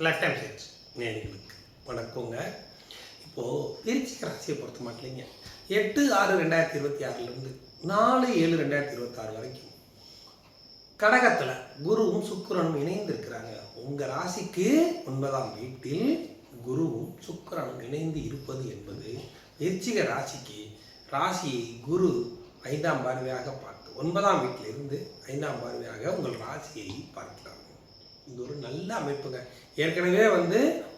Left hand sides நேர்களுக்கு வணக்கங்க. இப்போது விருச்சிக ராசியை பொறுத்த மாட்டேங்க 8/6/2026 4/7/2026 வரைக்கும் கடகத்தில் குருவும் சுக்கிரனும் இணைந்து இருக்கிறாங்க. உங்கள் ராசிக்கு 9ஆம் வீட்டில் குருவும் சுக்கிரனும் இணைந்து இருப்பது என்பது விருச்சிக ராசியை குரு 5ஆம் பார்வையாக பார்த்து 9ஆம் வீட்டிலிருந்து 5ஆம் பார்வையாக உங்கள் ராசியை பார்க்கிறாங்க. இது ஒரு நல்ல அமைப்புங்க. ஏற்கனவே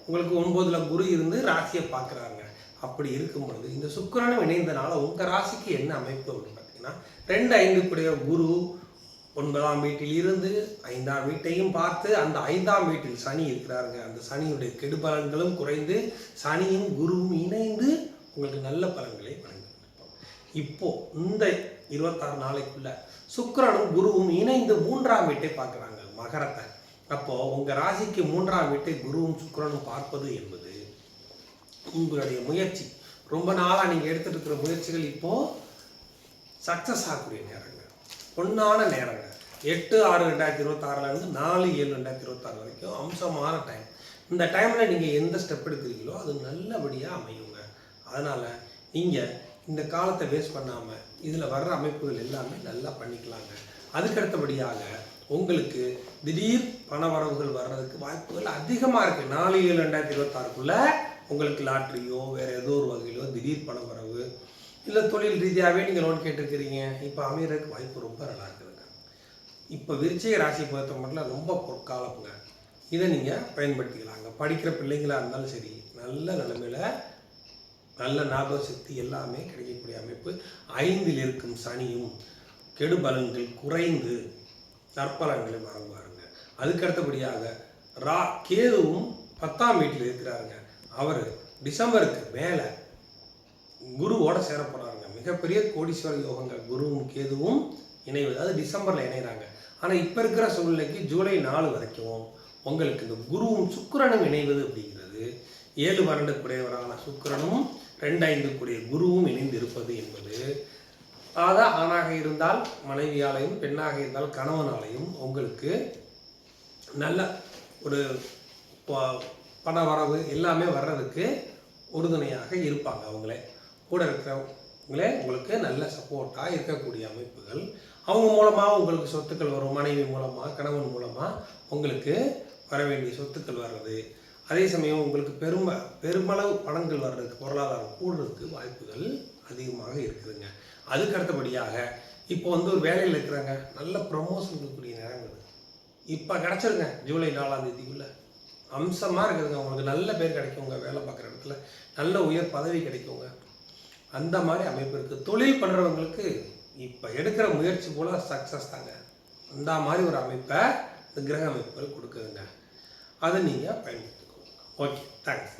உங்களுக்கு 9ல் குரு இருந்து ராசியை பார்க்குறாங்க. அப்படி இருக்கும் பொழுது இந்த சுக்கிரனும் இணைந்தனால உங்கள் ராசிக்கு என்ன அமைப்பு அப்படின்னு பார்த்தீங்கன்னா 2-5 கூடிய குரு 9ஆம் வீட்டில் இருந்து 5ஆம் வீட்டையும் பார்த்து அந்த 5ஆம் வீட்டில் சனி இருக்கிறாருங்க. அந்த சனியுடைய கெடுபலன்களும் குறைந்து சனியும் குருவும் இணைந்து உங்களுக்கு நல்ல பலன்களை வழங்கியிருப்போம். இப்போ இந்த 26 நாளைக்குள்ள சுக்கிரனும் குருவும் இணைந்து 3ஆம் வீட்டை பார்க்குறாங்க, மகரத்தை. அப்போது உங்கள் ராசிக்கு 3ஆம் வீட்டை குருவும் சுக்கிரனும் பார்ப்பது என்பது உங்களுடைய முயற்சி, ரொம்ப நாளாக நீங்கள் எடுத்துகிட்டு இருக்கிற முயற்சிகள் இப்போது சக்ஸஸ் ஆகக்கூடிய நேரங்க, பொன்னான நேரங்க. 8/6/2026 4/7/2026 வரைக்கும் அம்சமான டைம். இந்த டைமில் நீங்கள் எந்த ஸ்டெப் எடுக்கிறீங்களோ அது நல்லபடியாக அமையுங்க. அதனால் நீங்கள் இந்த காலத்தை வேஸ்ட் பண்ணாமல் இதில் வர்ற அமைப்புகள் எல்லாமே நல்லா பண்ணிக்கலாங்க. அதுக்கடுத்தபடியாக உங்களுக்கு திடீர் பண வரவுகள் வர்றதுக்கு வாய்ப்புகள் அதிகமாக இருக்குது. 4/7/2026 உங்களுக்கு லாட்ரியோ வேறு ஏதோ ஒரு வகையிலோ திடீர் பண வரவு, இல்லை தொழில் ரீதியாகவே நீங்கள் லோன் கேட்டுருக்கிறீங்க, இப்போ அமைகிறதுக்கு வாய்ப்பு ரொம்ப நல்லா இருக்குதுங்க. இப்போ விருச்சிக ராசி பொறுத்த மட்டும் ரொம்ப பொற்காலப்புங்க. இதை நீங்கள் பயன்படுத்திக்கலாங்க. படிக்கிற பிள்ளைங்களாக இருந்தாலும் சரி, நல்ல நிலைமையில் நல்ல ஞாபக சக்தி எல்லாமே கிடைக்கக்கூடிய அமைப்பு. 5இல் இருக்கும் சனியும் கெடுபலன்கள் குறைந்து நற்பலன்களை வழங்குவாருங்க. அதுக்கடுத்தபடியாக கேதுவும் 10ஆம் வீட்டில் இருக்கிறாருங்க. அவர் டிசம்பருக்கு மேலே குருவோட சேரப்போகிறாருங்க. மிகப்பெரிய கோடீஸ்வர யோகங்க. குருவும் கேதுவும் இணைவது, அது டிசம்பரில் இணைகிறாங்க. ஆனால் இப்போ இருக்கிற சூழ்நிலைக்கு ஜூலை 4 வரைக்கும் உங்களுக்கு இந்த குருவும் சுக்கிரனும் இணைவது அப்படிங்கிறது 7 வருடக்குடையவரான சுக்கிரனும் 2-5 கூடிய குருவும் இணைந்து இருப்பது என்பது அதான் ஆணாக இருந்தால் மனைவியாலையும் பெண்ணாக இருந்தால் கணவனாலையும் உங்களுக்கு நல்ல ஒரு பண வரவு எல்லாமே வர்றதுக்கு உறுதுணையாக இருப்பாங்க. அவங்களே கூட இருக்கிறவங்களே உங்களுக்கு நல்ல சப்போர்ட்டாக இருக்கக்கூடிய அமைப்புகள். அவங்க மூலமாக உங்களுக்கு சொத்துக்கள் வரும், மனைவி மூலமாக கணவன் மூலமாக உங்களுக்கு வர வேண்டிய சொத்துக்கள் வர்றது. அதே சமயம் உங்களுக்கு பெருமளவு பணங்கள் வர்றதுக்கு, பொருளாதாரம் கூடுறதுக்கு வாய்ப்புகள் அதிகமாக இருக்குதுங்க. அதுக்கு அடுத்தபடியாக இப்போ ஒரு வேலையில் இருக்கிறாங்க, நல்ல ப்ரமோஷன் இருக்கக்கூடிய நேரங்கள் இப்போ கிடச்சிருங்க. ஜூலை 4ஆம் தேதிக்குள்ளே அம்சமாக இருக்குதுங்க. உங்களுக்கு நல்ல பேர் கிடைக்குங்க, வேலை பார்க்குற இடத்துல நல்ல உயர் பதவி கிடைக்குங்க. அந்த மாதிரி அமைப்பு இருக்குது. தொழில் பண்ணுறவங்களுக்கு இப்போ எடுக்கிற முயற்சி போல் சக்ஸஸ் தாங்க. அந்த மாதிரி ஒரு அமைப்பை இந்த கிரக அமைப்புகள் கொடுக்குதுங்க. அதை நீங்கள் பயன்படுத்திக்கோங்க. Okay, thanks.